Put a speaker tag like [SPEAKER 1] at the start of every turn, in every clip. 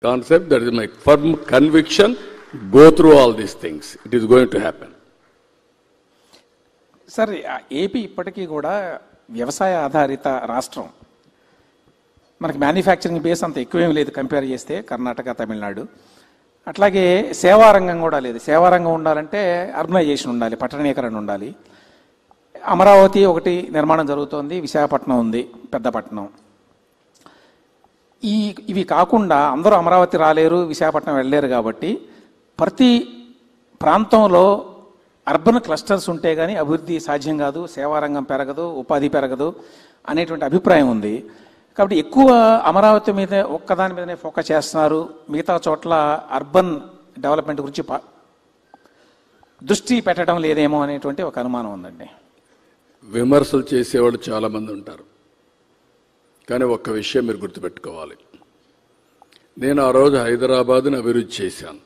[SPEAKER 1] concept. That is my firm conviction. Go through all these things. It is going to happen.
[SPEAKER 2] Sir AP ఇప్పటికీ కూడా వ్యవసాయ ఆధారిత రాష్ట్రం. మనకి మ్యానుఫ్యాక్చరింగ్ బేస్ అంత ఎక్కువేం లేదు కంపేర్ చేస్తే కర్ణాటక, తమిళనాడు. అట్లాగే సేవారంగం కూడా లేదు. సేవారంగం ఉండాలంటే అర్బనైజేషన్ ఉండాలి, పట్టణీకరణ ఉండాలి. అమరావతి ఒకటి నిర్మాణం జరుగుతోంది, విశాఖపట్నం ఉంది, పెద్దపట్నం. ఇవి కాకుండా అందరూ అమరావతి రాలేరు, విశాఖపట్నం వెళ్ళలేరు. కాబట్టి ప్రతి ప్రాంతంలో అర్బన్ క్లస్టర్స్ ఉంటే కానీ అభివృద్ధి సాధ్యం కాదు, సేవారంగం పెరగదు, ఉపాధి పెరగదు అనేటువంటి అభిప్రాయం ఉంది. కాబట్టి ఎక్కువ అమరావతి మీద ఒక్కదాని మీదనే ఫోకస్ చేస్తున్నారు, మిగతా చోట్ల అర్బన్ డెవలప్మెంట్ గురించి దృష్టి పెట్టడం లేదేమో అనేటువంటి ఒక అనుమానం ఉందండి.
[SPEAKER 1] విమర్శలు చేసేవాళ్ళు చాలామంది ఉంటారు, కానీ ఒక్క విషయం మీరు గుర్తుపెట్టుకోవాలి. నేను ఆ రోజు హైదరాబాద్ని అభివృద్ధి చేశాను,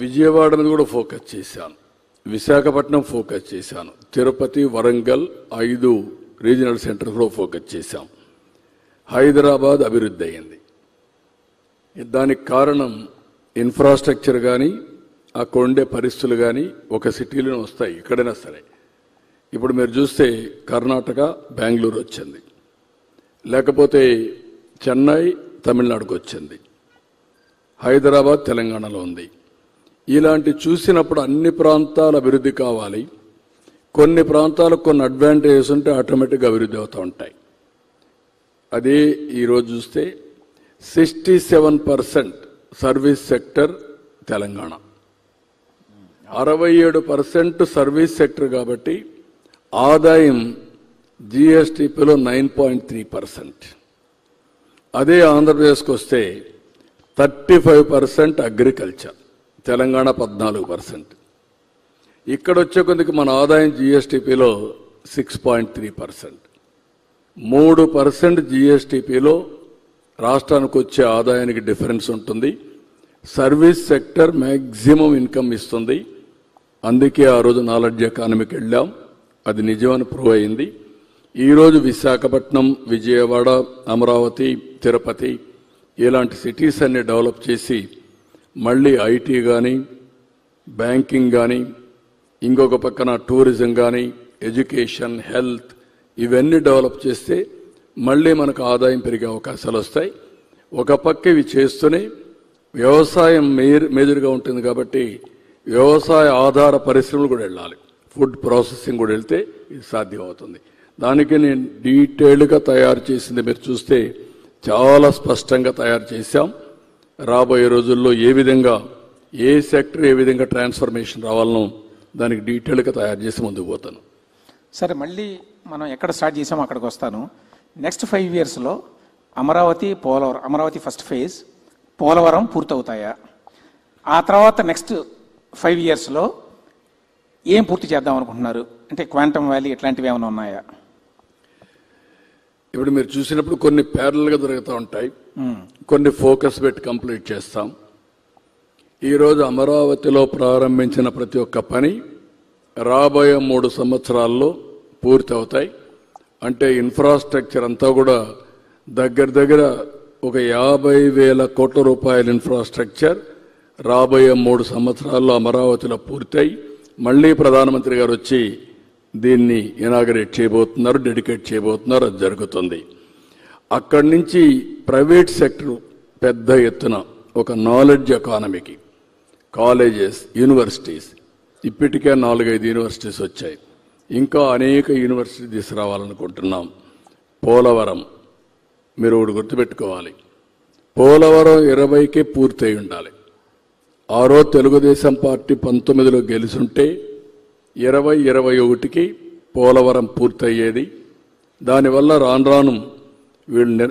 [SPEAKER 1] విజయవాడ మీద కూడా ఫోకస్ చేశాను, విశాఖపట్నం ఫోకస్ చేశాను, తిరుపతి, వరంగల్ 5 రీజనల్ సెంటర్స్లో ఫోకస్ చేశాం. హైదరాబాద్ అభివృద్ధి అయింది. దానికి కారణం ఇన్ఫ్రాస్ట్రక్చర్ కానీ అక్కడ ఉండే పరిస్థితులు కానీ ఒక సిటీలోనే వస్తాయి, ఎక్కడైనా సరే. ఇప్పుడు మీరు చూస్తే కర్ణాటక, బెంగళూరు వచ్చింది, లేకపోతే చెన్నై తమిళనాడుకు వచ్చింది, హైదరాబాద్ తెలంగాణలో ఉంది. ఇలాంటి చూసినప్పుడు అన్ని ప్రాంతాల అభివృద్ధి కావాలి. కొన్ని ప్రాంతాలకు కొన్ని అడ్వాంటేజెస్ ఉంటే ఆటోమేటిక్గా అభివృద్ధి అవుతూ ఉంటాయి. అదే ఈరోజు చూస్తే 67% service sector Telangana, 67% service sector. కాబట్టి ఆదాయం జిఎస్టిపిలో 9.3%. అదే ఆంధ్రప్రదేశ్కి వస్తే 35% అగ్రికల్చర్, తెలంగాణ 14%. ఇక్కడ వచ్చే కొద్దికి మన ఆదాయం జిఎస్టిపిలో 6.3%. 3% జిఎస్టిపిలో రాష్ట్రానికి వచ్చే ఆదాయానికి డిఫరెన్స్ ఉంటుంది. సర్వీస్ సెక్టర్ మ్యాక్సిమం ఇన్కమ్ ఇస్తుంది. అందుకే ఆ రోజు నాలెడ్జ్ ఎకానమీకి వెళ్ళాం, అది నిజమని ప్రూవ్ అయింది. ఈరోజు విశాఖపట్నం, విజయవాడ, అమరావతి, తిరుపతి ఇలాంటి సిటీస్ అన్ని డెవలప్ చేసి మళ్ళీ ఐటీ కానీ, బ్యాంకింగ్ కానీ, ఇంకొక పక్కన టూరిజం కానీ, ఎడ్యుకేషన్, హెల్త్ ఇవన్నీ డెవలప్ చేస్తే మళ్ళీ మనకు ఆదాయం పెరిగే అవకాశాలు వస్తాయి. ఒక పక్క ఇవి చేస్తూనే వ్యవసాయం మేజర్గా ఉంటుంది కాబట్టి వ్యవసాయ ఆధార పరిశ్రమలు కూడా వెళ్ళాలి, ఫుడ్ ప్రాసెసింగ్ కూడా వెళ్తే ఇది సాధ్యం అవుతుంది. దానికి నేను డీటెయిల్డ్గా తయారు చేసింది మీరు చూస్తే చాలా స్పష్టంగా తయారు చేశాం. రాబోయే రోజుల్లో ఏ విధంగా ఏ సెక్టర్ ఏ విధంగా ట్రాన్స్ఫర్మేషన్ రావాలనో దానికి డీటెయిల్గా తయారు చేసి ముందుకు పోతాను.
[SPEAKER 2] సరే, మళ్ళీ మనం ఎక్కడ స్టార్ట్ చేసామో అక్కడికి వస్తాను. నెక్స్ట్ 5 yearsలో అమరావతి, పోలవరం, అమరావతి ఫస్ట్ ఫేజ్, పోలవరం పూర్తవుతాయా? ఆ తర్వాత నెక్స్ట్ 5 yearsలో ఏం పూర్తి చేద్దాం అనుకుంటున్నారు? అంటే క్వాంటమ్ వ్యాలీ ఇట్లాంటివి ఏమైనా ఉన్నాయా?
[SPEAKER 1] ఇప్పుడు మీరు చూసినప్పుడు కొన్ని ప్యారల్గా జరుగుతూ ఉంటాయి, కొన్ని ఫోకస్ పెట్టి కంప్లీట్ చేస్తాం. ఈరోజు అమరావతిలో ప్రారంభించిన ప్రతి ఒక్క పని రాబోయే 3 సంవత్సరాల్లో పూర్తి అవుతాయి. అంటే ఇన్ఫ్రాస్ట్రక్చర్ అంతా కూడా దగ్గర ఒక 50,000 కోట్ల రూపాయల ఇన్ఫ్రాస్ట్రక్చర్ రాబోయే 3 సంవత్సరాల్లో అమరావతిలో పూర్తయి మళ్ళీ ప్రధానమంత్రి గారు వచ్చి దీన్ని ఇనాగరేట్ చేయబోతున్నారు, డెడికేట్ చేయబోతున్నారు. అది జరుగుతుంది. అక్కడి నుంచి ప్రైవేట్ సెక్టర్ పెద్ద ఎత్తున ఒక నాలెడ్జ్ ఎకానమీకి కాలేజెస్, యూనివర్సిటీస్, ఇప్పటికే 4-5 యూనివర్సిటీస్ వచ్చాయి, ఇంకా అనేక యూనివర్సిటీ తీసుకురావాలనుకుంటున్నాం. పోలవరం మీరు ఒకటి గుర్తుపెట్టుకోవాలి, పోలవరం 20కే పూర్తయి ఉండాలి. ఆ రోజు తెలుగుదేశం పార్టీ 19లో గెలుచుంటే 2021కి పోలవరం పూర్తయ్యేది. దానివల్ల రాను వీళ్ళు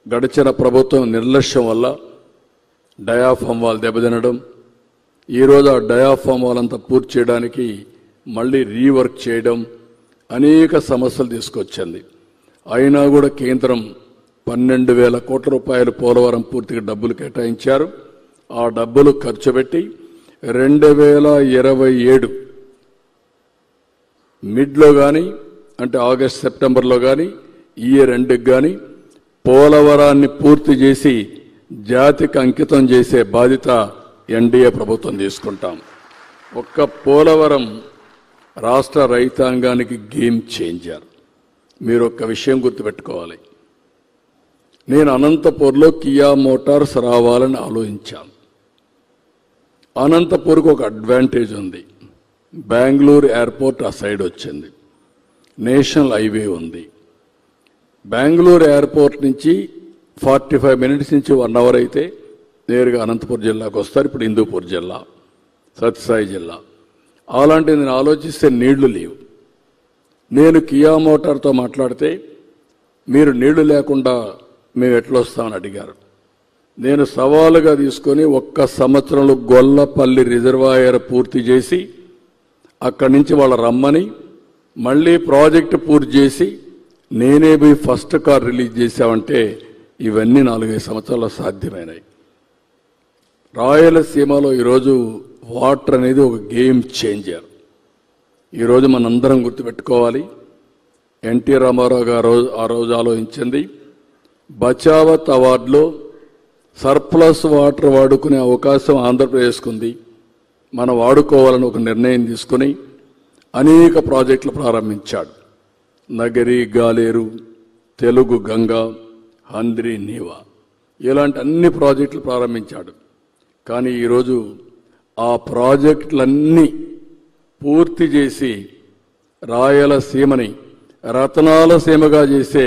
[SPEAKER 1] గడిచిన ప్రభుత్వం నిర్లక్ష్యం వల్ల డయాఫామ్ వాల్ దెబ్బతినడం, ఈరోజు ఆ డయాఫామ్ వాల్ అంతా పూర్తి చేయడానికి మళ్ళీ రీవర్క్ చేయడం, అనేక సమస్యలు తీసుకొచ్చింది. అయినా కూడా కేంద్రం 12,000 కోట్ల రూపాయలు పోలవరం పూర్తిగా డబ్బులు కేటాయించారు. ఆ డబ్బులు ఖర్చు పెట్టి 2027 మిడ్లో కానీ, అంటే ఆగస్ట్ సెప్టెంబర్లో కానీ, ఇయర్ ఎండ్కి కానీ పోలవరాన్ని పూర్తి చేసి జాతికి అంకితం చేసే బాధ్యత ఎన్డీఏ ప్రభుత్వం తీసుకుంటాం. ఒక్క పోలవరం రాష్ట్ర రైతాంగానికి గేమ్ చేంజర్. మీరు ఒక్క విషయం గుర్తుపెట్టుకోవాలి. నేను అనంతపూర్లో కియా మోటార్స్ రావాలని ఆలోచించాను. అనంతపూర్కు ఒక అడ్వాంటేజ్ ఉంది. బెంగళూరు ఎయిర్పోర్ట్ ఆ సైడ్ వచ్చింది, నేషనల్ హైవే ఉంది. బెంగళూరు ఎయిర్పోర్ట్ నుంచి 45 మినిట్స్ నుంచి 1 అవర్ అయితే నేరుగా అనంతపురం జిల్లాకు వస్తారు. ఇప్పుడు హిందూపూర్ జిల్లా, సత్యసాయి జిల్లా. అలాంటిది నేను ఆలోచిస్తే నీళ్లు లేవు. నేను కియా మోటార్తో మాట్లాడితే మీరు నీళ్లు లేకుండా మేము ఎట్లా వస్తామని అడిగారు. నేను సవాలుగా తీసుకొని 1 సంవత్సరంలో గొల్లపల్లి రిజర్వాయర్ పూర్తి చేసి అక్కడి నుంచి వాళ్ళ రమ్మని మళ్ళీ ప్రాజెక్టు పూర్తి చేసి నేనే పోయి ఫస్ట్ కార్ రిలీజ్ చేశామంటే ఇవన్నీ 4-5 సంవత్సరాల్లో సాధ్యమైనాయి. రాయలసీమలో ఈరోజు వాటర్ అనేది ఒక గేమ్ చేంజర్. ఈరోజు మనందరం గుర్తుపెట్టుకోవాలి. ఎన్టీ రామారావు గారు ఆ రోజు ఆలోచించింది, బచావత్ అవార్డులో సర్ప్లస్ వాటర్ వాడుకునే అవకాశం ఆంధ్రప్రదేశ్కు ఉంది, మనం వాడుకోవాలని ఒక నిర్ణయం తీసుకుని అనేక ప్రాజెక్టులు ప్రారంభించాడు. నగరి, గాలేరు, తెలుగు గంగ, హంద్రి, నీవా ఇలాంటి అన్ని ప్రాజెక్టులు ప్రారంభించాడు. కానీ ఈరోజు ఆ ప్రాజెక్టులన్నీ పూర్తి చేసి రాయలసీమని రతనాల సీమగా చేసే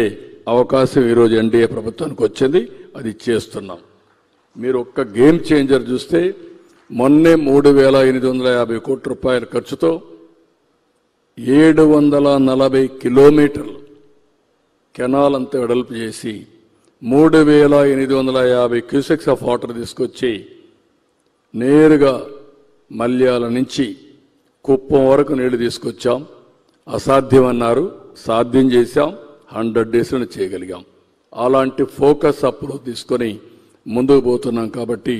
[SPEAKER 1] అవకాశం ఈరోజు ఎన్డీఏ ప్రభుత్వానికి వచ్చింది. అది చేస్తున్నాం. మీరు ఒక్క గేమ్ చేంజర్ చూస్తే మొన్నే 3,850 కోట్ల రూపాయల ఖర్చుతో 740 కిలోమీటర్లు కెనాల్ అంతా వెడల్పు చేసి 3,850 క్యూసెక్స్ ఆఫ్ వాటర్ తీసుకొచ్చి నేరుగా మల్యాల నుంచి కుప్పం వరకు నీళ్లు తీసుకొచ్చాం. అసాధ్యమన్నారు, సాధ్యం చేశాం. 100 డేస్లో చేయగలిగాం. అలాంటి ఫోకస్ అప్పుడు తీసుకొని ముందుకు పోతున్నాం. కాబట్టి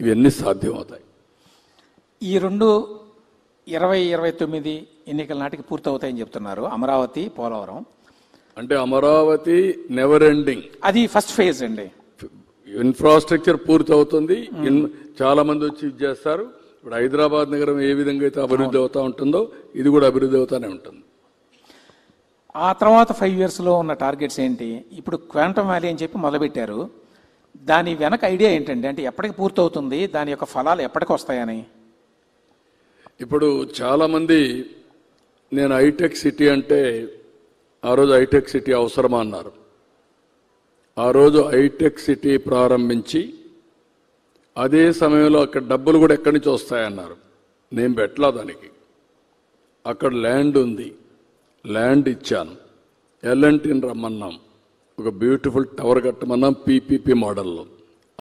[SPEAKER 1] ఇవన్నీ సాధ్యమవుతాయి.
[SPEAKER 2] ఈ 2029 ఎన్నికల నాటికి పూర్తవుతాయని చెప్తున్నారు. అమరావతి, పోలవరం
[SPEAKER 1] అంటే అమరావతి నెవర్ ఎండింగ్,
[SPEAKER 2] అది ఫస్ట్ ఫేజ్ అండి.
[SPEAKER 1] ఇన్ఫ్రాస్ట్రక్చర్ పూర్తి అవుతుంది. చాలా మంది వచ్చి ఇది చేస్తారు. ఇప్పుడు హైదరాబాద్ నగరం ఏ విధంగా అయితే అభివృద్ధి అవుతా ఉంటుందో ఇది కూడా అభివృద్ధి అవుతానే ఉంటుంది.
[SPEAKER 2] ఆ తర్వాత 5 ఇయర్స్లో ఉన్న టార్గెట్స్ ఏంటి? ఇప్పుడు క్వాంటమ్ వ్యాలీ అని చెప్పి మొదలుపెట్టారు. దాని వెనక ఐడియా ఏంటండి? అంటే ఎప్పటికి పూర్తవుతుంది, దాని యొక్క ఫలాలు ఎప్పటికి వస్తాయని?
[SPEAKER 1] ఇప్పుడు చాలామంది నేను హైటెక్ సిటీ అంటే ఆ రోజు హైటెక్ సిటీ అవసరమా అన్నారు. ఆ రోజు హైటెక్ సిటీ ప్రారంభించి అదే సమయంలో అక్కడ డబ్బులు కూడా ఎక్కడి నుంచి వస్తాయన్నారు. నేను పెట్టలా దానికి. అక్కడ ల్యాండ్ ఉంది, ల్యాండ్ ఇచ్చాను. ఎల్ఎన్టీని రమ్మన్నాం, ఒక బ్యూటిఫుల్ టవర్ కట్టమన్నాం పీపీపీ మోడల్లో.